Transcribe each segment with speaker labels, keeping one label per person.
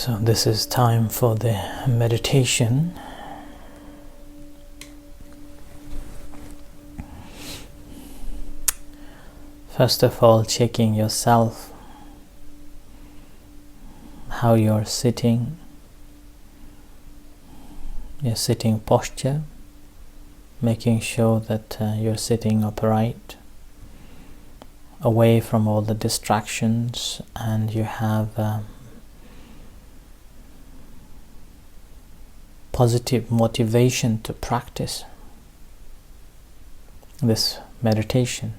Speaker 1: So this is time for the meditation. First of all, checking yourself, how you're sitting, your sitting posture, making sure that you're sitting upright, away from all the distractions, and you have positive motivation to practice this meditation.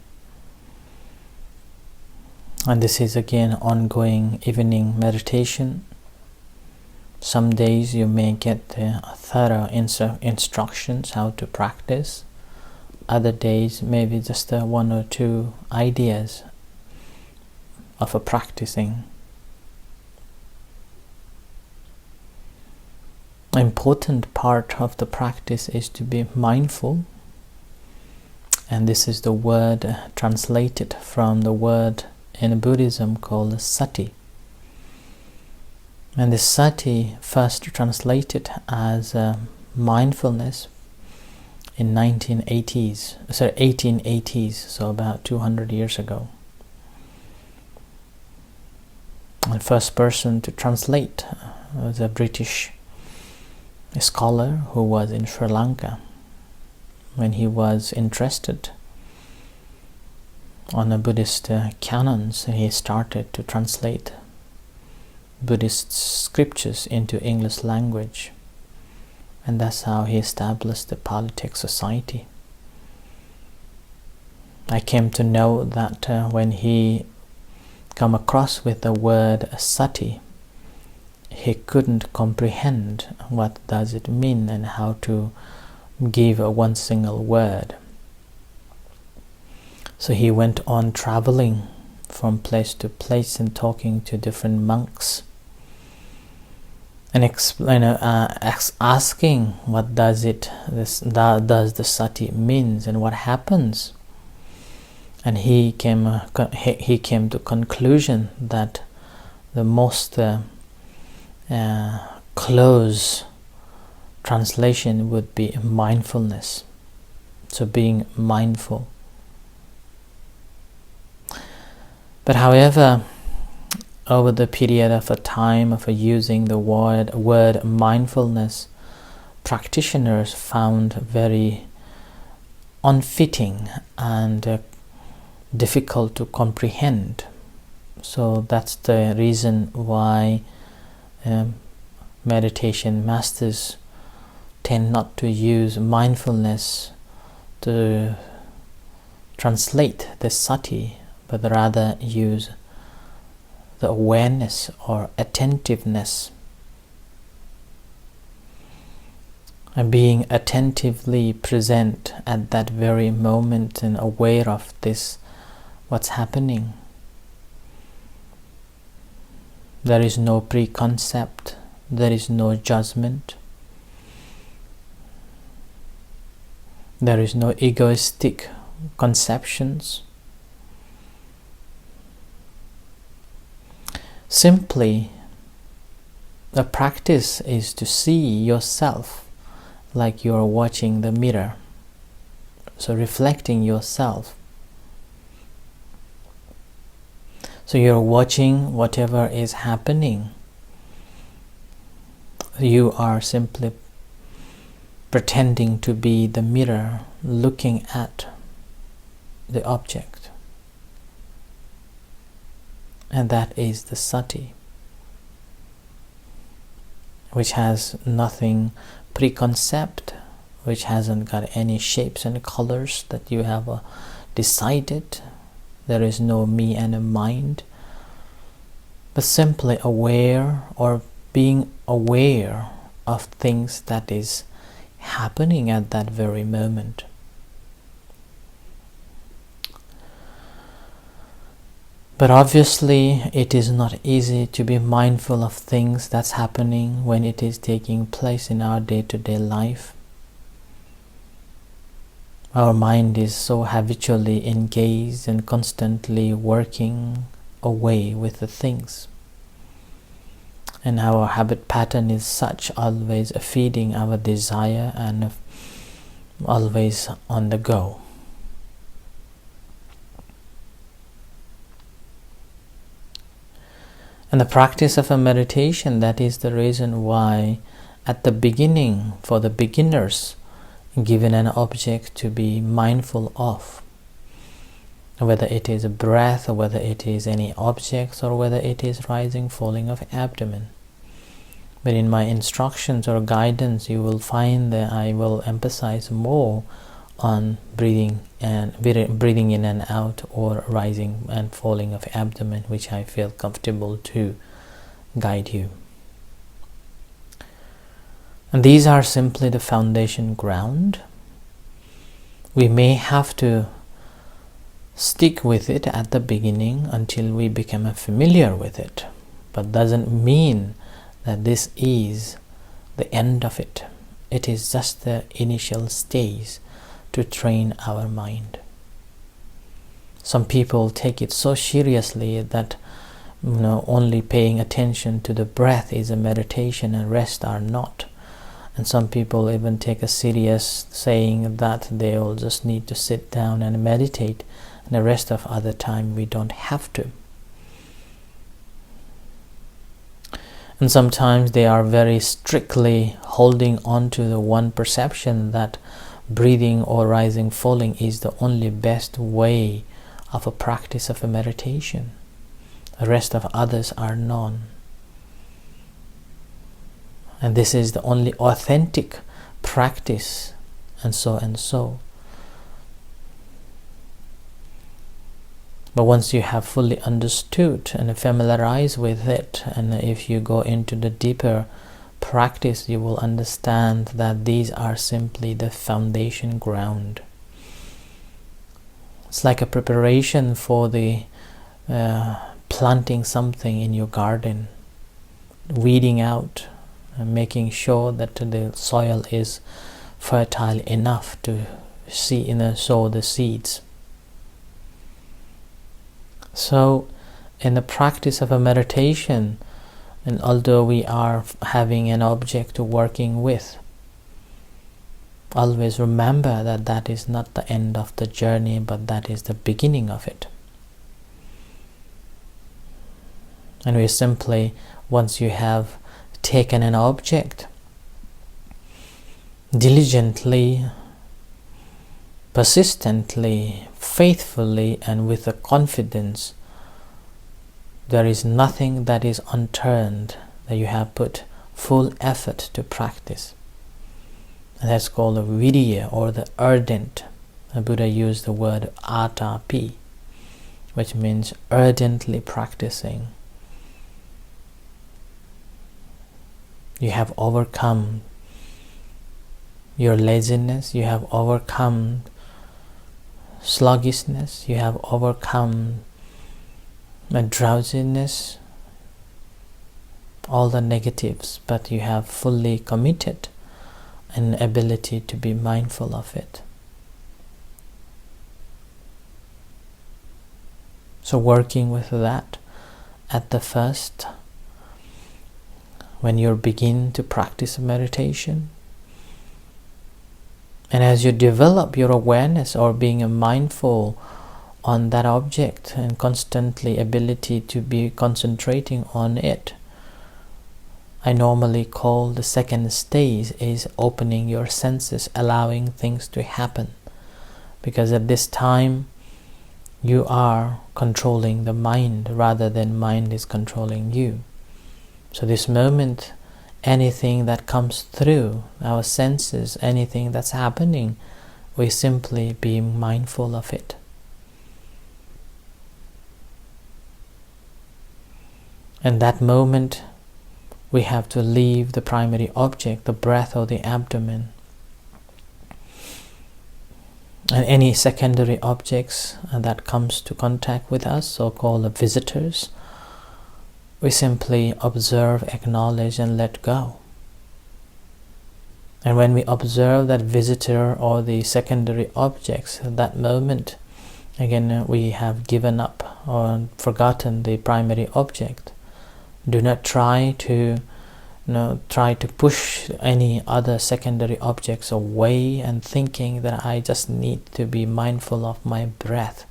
Speaker 1: And this is again ongoing evening meditation. Some days you may get thorough instructions how to practice. Other days maybe just one or two ideas of a practicing. Important part of the practice is to be mindful, and this is the word translated from the word in Buddhism called sati. And the sati first translated as mindfulness in 1880s, so about 200 years ago. The first person to translate was a British scholar who was in Sri Lanka. When he was interested on the Buddhist canons, he started to translate Buddhist scriptures into English language, and that's how he established the Pali-Text Society. I came to know that when he come across with the word sati, he couldn't comprehend what does it mean and how to give one single word. So he went on traveling from place to place and talking to different monks and asking what does the sati means and what happens. And he came to conclusion that the most close translation would be mindfulness. So being mindful. But however, over the period of a time of using the word mindfulness, practitioners found very unfitting and difficult to comprehend. So that's the reason why meditation masters tend not to use mindfulness to translate the sati, but rather use the awareness or attentiveness. And being attentively present at that very moment and aware of this, what's happening. There is no preconcept, there is no judgment, there is no egoistic conceptions. Simply, the practice is to see yourself like you are watching the mirror, so reflecting yourself. So you're watching whatever is happening. You are simply pretending to be the mirror, looking at the object. And that is the sati, which has nothing preconcept, which hasn't got any shapes and colors that you have decided. There is no me and a mind, but simply aware or being aware of things that is happening at that very moment. But obviously it is not easy to be mindful of things that's happening when it is taking place in our day-to-day life. Our mind is so habitually engaged and constantly working away with the things. And our habit pattern is such, always feeding our desire and always on the go. And the practice of a meditation, that is the reason why at the beginning, for the beginners, given an object to be mindful of, whether it is a breath, or whether it is any objects, or whether it is rising, falling of abdomen. But in my instructions or guidance, you will find that I will emphasize more on breathing in and out, or rising and falling of abdomen, which I feel comfortable to guide you. And these are simply the foundation ground. We may have to stick with it at the beginning until we become familiar with it, but doesn't mean that this is the end of it. It is just the initial stage to train our mind. Some people take it so seriously that only paying attention to the breath is a meditation and rest are not. And some people even take a serious saying that they will just need to sit down and meditate, and the rest of other time we don't have to. And sometimes they are very strictly holding on to the one perception that breathing or rising, falling is the only best way of a practice of a meditation. The rest of others are none. And this is the only authentic practice, and so and so. But once you have fully understood and familiarized with it, and if you go into the deeper practice, you will understand that these are simply the foundation ground. It's like a preparation for the planting something in your garden, weeding out and making sure that the soil is fertile enough to sow the seeds. So in the practice of a meditation, and although we are having an object to working with, always remember that that is not the end of the journey, but that is the beginning of it. And we simply, once you have taken an object, diligently, persistently, faithfully, and with a confidence, there is nothing that is unturned, that you have put full effort to practice. And that's called the vidya, or the ardent. The Buddha used the word atapi, which means ardently practicing. You have overcome your laziness, you have overcome sluggishness, you have overcome drowsiness, all the negatives, but you have fully committed an ability to be mindful of it. So working with that at the first, when you begin to practice meditation, and as you develop your awareness or being mindful on that object and constantly ability to be concentrating on it, I normally call the second stage is opening your senses, allowing things to happen. Because at this time, you are controlling the mind rather than mind is controlling you. So this moment, anything that comes through our senses, anything that's happening, we simply be mindful of it. And that moment, we have to leave the primary object, the breath or the abdomen. And any secondary objects that comes to contact with us, so-called visitors, we simply observe, acknowledge, and let go. And when we observe that visitor or the secondary objects, at that moment, again, we have given up or forgotten the primary object. Do not try to push any other secondary objects away and thinking that I just need to be mindful of my breath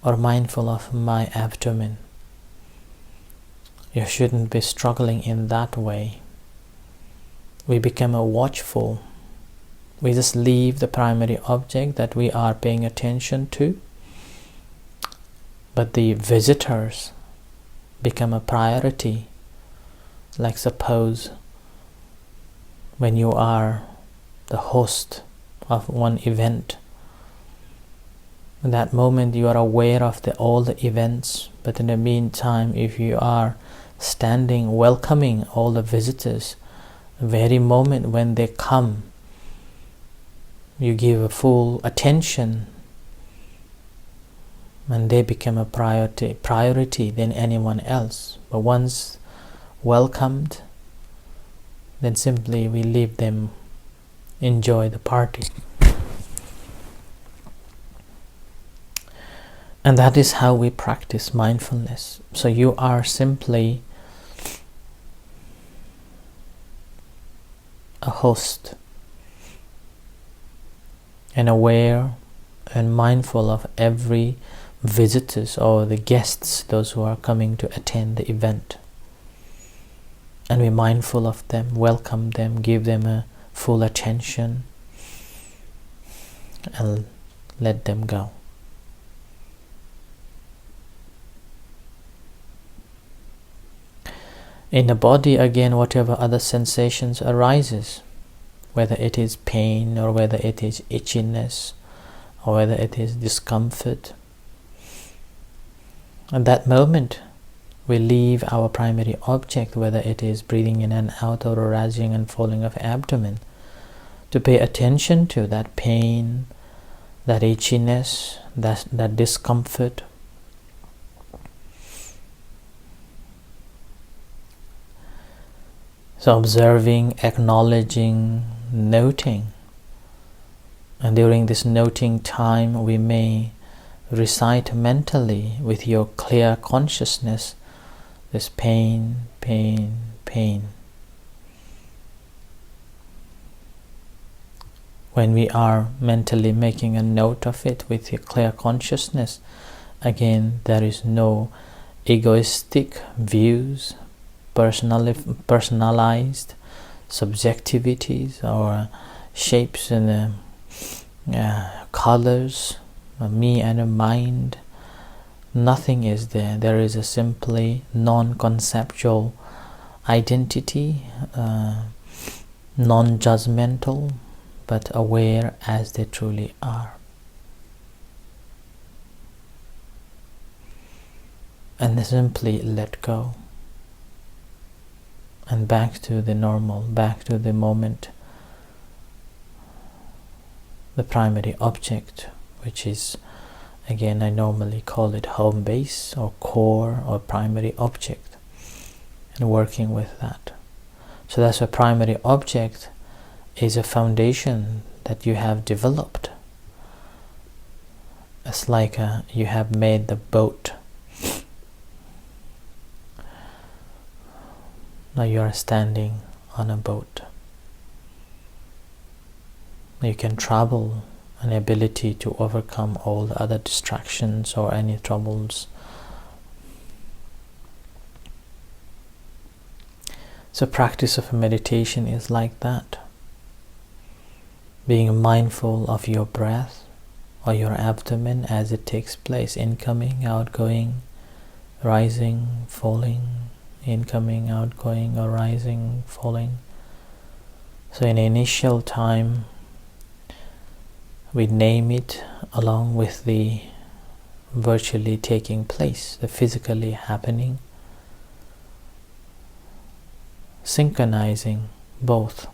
Speaker 1: or mindful of my abdomen. You shouldn't be struggling in that way. We become watchful. We just leave the primary object that we are paying attention to, but the visitors become a priority. Like suppose when you are the host of one event, in that moment you are aware of all the events, but in the meantime, if you are standing welcoming all the visitors, the very moment when they come, you give a full attention, and they become a priority than anyone else. But once welcomed, then simply we leave them enjoy the party. And that is how we practice mindfulness. So you are simply a host, and aware and mindful of every visitors or the guests, those who are coming to attend the event. And be mindful of them, welcome them, give them a full attention, and let them go. In the body, again, whatever other sensations arises, whether it is pain or whether it is itchiness or whether it is discomfort, at that moment we leave our primary object, whether it is breathing in and out or rising and falling of abdomen, to pay attention to that pain, that itchiness, that discomfort. So observing, acknowledging, noting. And during this noting time, we may recite mentally with your clear consciousness this pain, pain, pain. When we are mentally making a note of it with your clear consciousness, again, there is no egoistic views, personalized subjectivities or shapes and colors, me and a mind. Nothing is there. There is a simply non-conceptual identity, non-judgmental, but aware as they truly are. And simply let go. And back to the normal, back to the moment, the primary object, which is, again, I normally call it home base or core or primary object, and working with that. So that's a primary object is a foundation that you have developed. It's like you have made the boat. Now you are standing on a boat. You can travel, an ability to overcome all the other distractions or any troubles. So practice of meditation is like that. Being mindful of your breath or your abdomen as it takes place, incoming, outgoing, rising, falling, incoming, outgoing, or rising, falling. So in the initial time, we name it along with the virtually taking place, the physically happening, synchronizing both.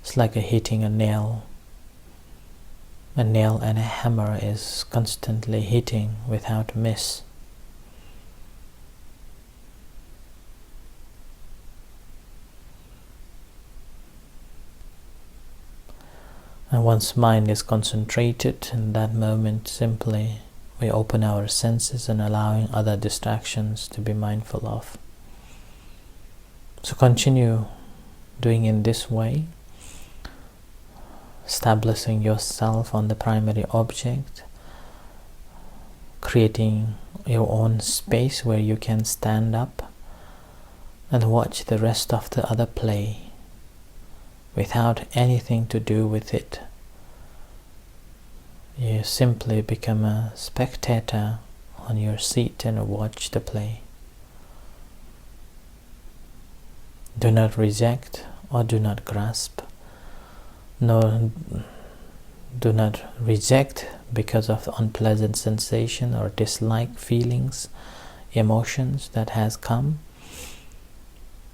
Speaker 1: It's like hitting a nail. A nail and a hammer is constantly hitting without miss. And once mind is concentrated, in that moment simply we open our senses and allowing other distractions to be mindful of. So continue doing in this way, establishing yourself on the primary object, creating your own space where you can stand up and watch the rest of the other play without anything to do with it. You simply become a spectator on your seat and watch the play. Do not reject or do not grasp. No, do not reject because of the unpleasant sensation or dislike feelings, emotions that has come.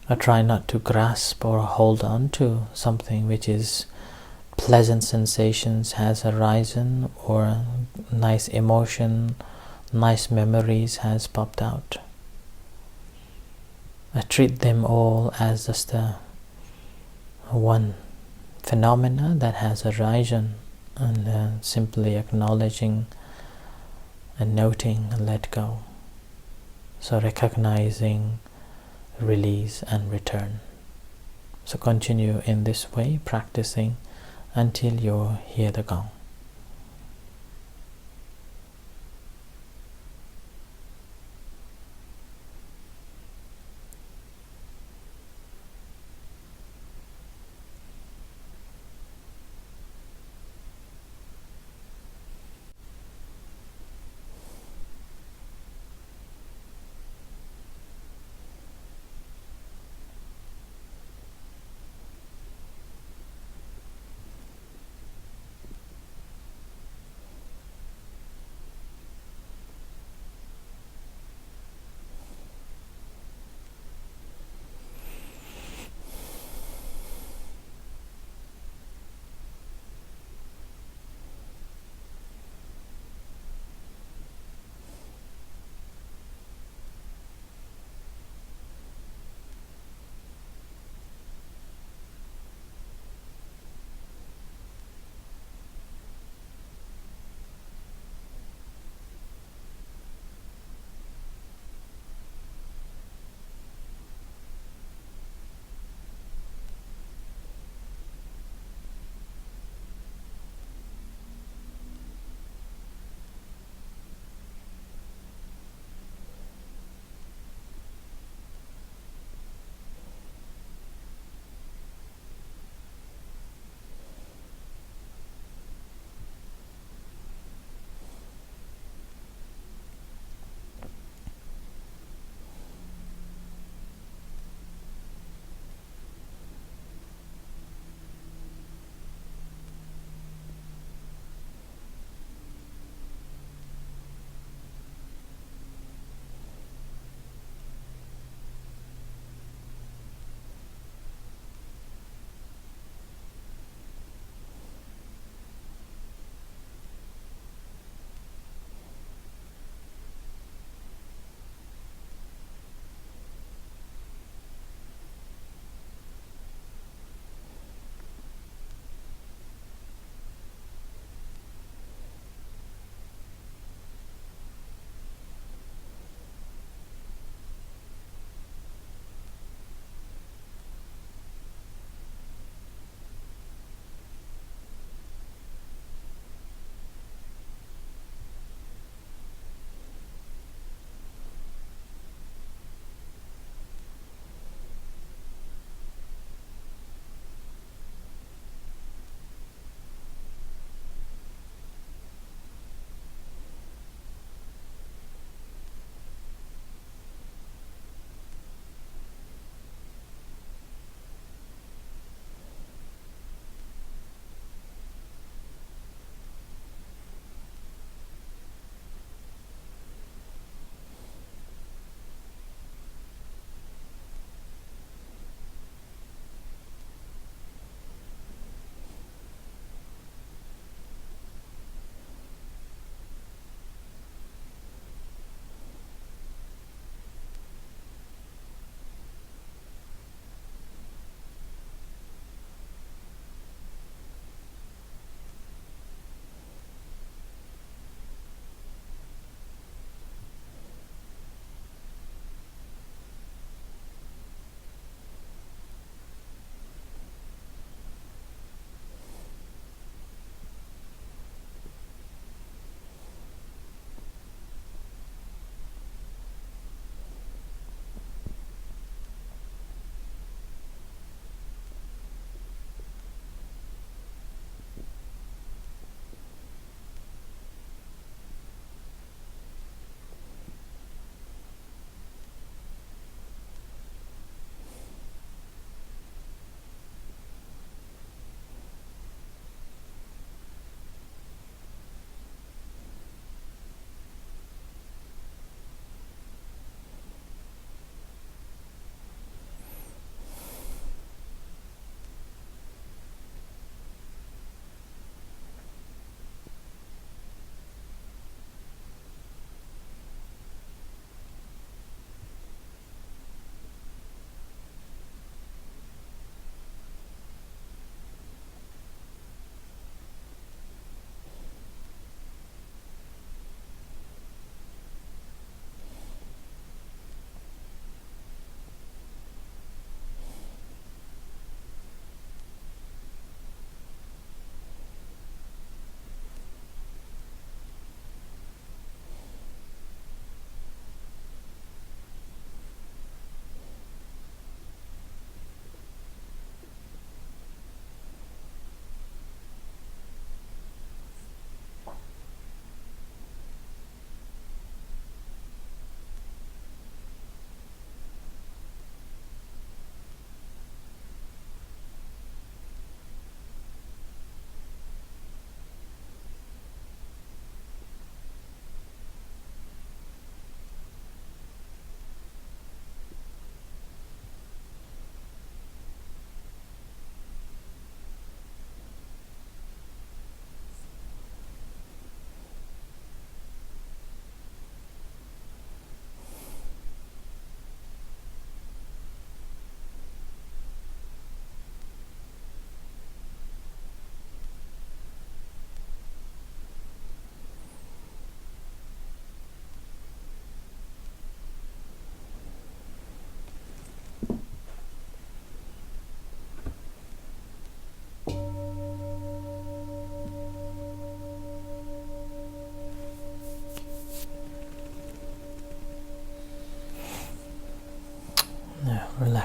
Speaker 1: Or try not to grasp or hold on to something which is pleasant sensations has arisen, or nice emotion, nice memories has popped out. I treat them all as just one phenomena that has arisen, and simply acknowledging and noting and let go. So recognizing, release and return. So continue in this way, practicing until you hear the gong.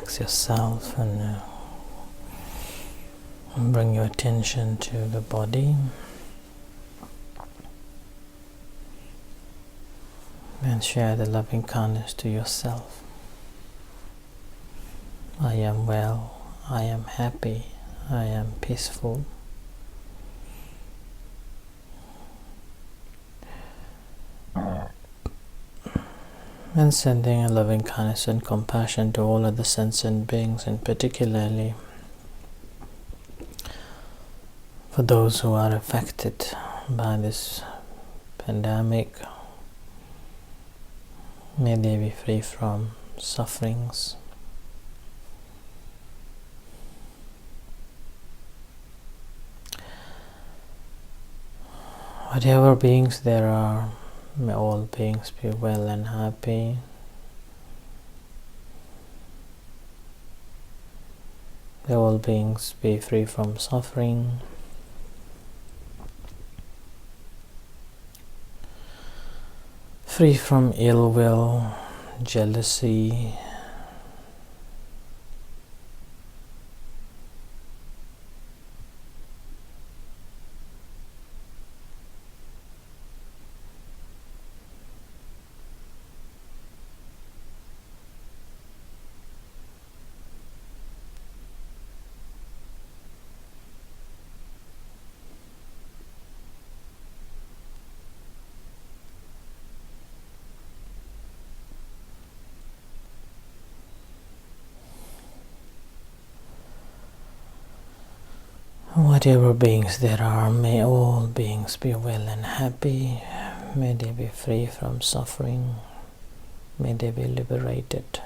Speaker 1: relax yourself and bring your attention to the body and share the loving kindness to yourself. I am well, I am happy, I am peaceful. And sending a loving kindness and compassion to all other sentient beings, and particularly for those who are affected by this pandemic. May they be free from sufferings. Whatever beings there are, may all beings be well and happy. May all beings be free from suffering. Free from ill will, jealousy, whatever beings there are, may all beings be well and happy. May they be free from suffering. May they be liberated.